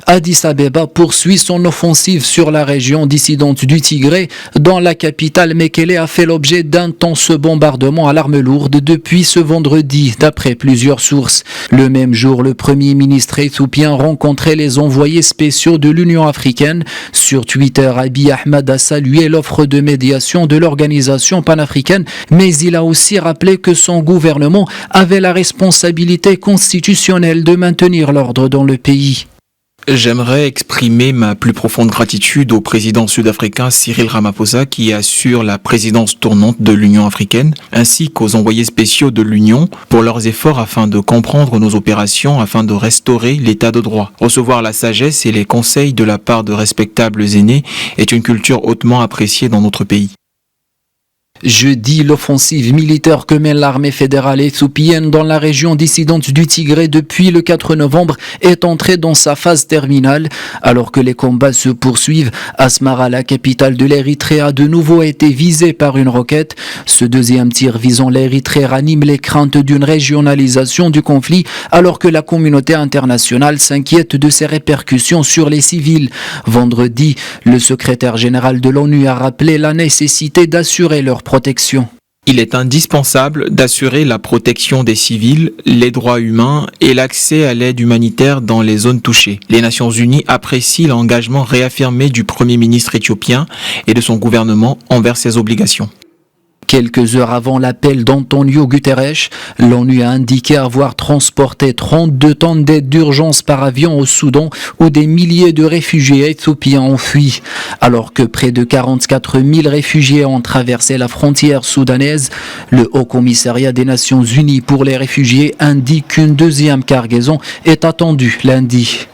Addis Abeba poursuit son offensive sur la région dissidente du Tigré. Dans la capitale, Mekele a fait l'objet d'intenses bombardements à l'arme lourde depuis ce vendredi, d'après plusieurs sources. Le même jour, le premier ministre éthiopien rencontrait les envoyés spéciaux de l'Union africaine. Sur Twitter, Abiy Ahmed a salué l'offre de médiation de l'organisation panafricaine, mais il a aussi rappelé que son gouvernement avait la responsabilité constitutionnelle de maintenir l'ordre dans le pays. J'aimerais exprimer ma plus profonde gratitude au président sud-africain Cyril Ramaphosa qui assure la présidence tournante de l'Union africaine, ainsi qu'aux envoyés spéciaux de l'Union pour leurs efforts afin de comprendre nos opérations, afin de restaurer l'état de droit. Recevoir la sagesse et les conseils de la part de respectables aînés est une culture hautement appréciée dans notre pays. Jeudi, l'offensive militaire que mène l'armée fédérale éthiopienne dans la région dissidente du Tigré depuis le 4 novembre est entrée dans sa phase terminale. Alors que les combats se poursuivent, Asmara, la capitale de l'Érythrée, a de nouveau été visée par une roquette. Ce deuxième tir visant l'Érythrée ranime les craintes d'une régionalisation du conflit, alors que la communauté internationale s'inquiète de ses répercussions sur les civils. Vendredi, le secrétaire général de l'ONU a rappelé la nécessité d'assurer leur protection. Il est indispensable d'assurer la protection des civils, les droits humains et l'accès à l'aide humanitaire dans les zones touchées. Les Nations Unies apprécient l'engagement réaffirmé du Premier ministre éthiopien et de son gouvernement envers ses obligations. Quelques heures avant l'appel d'Antonio Guterres, l'ONU a indiqué avoir transporté 32 tonnes d'aide d'urgence par avion au Soudan où des milliers de réfugiés éthiopiens ont fui. Alors que près de 44 000 réfugiés ont traversé la frontière soudanaise, le Haut Commissariat des Nations Unies pour les réfugiés indique qu'une deuxième cargaison est attendue lundi.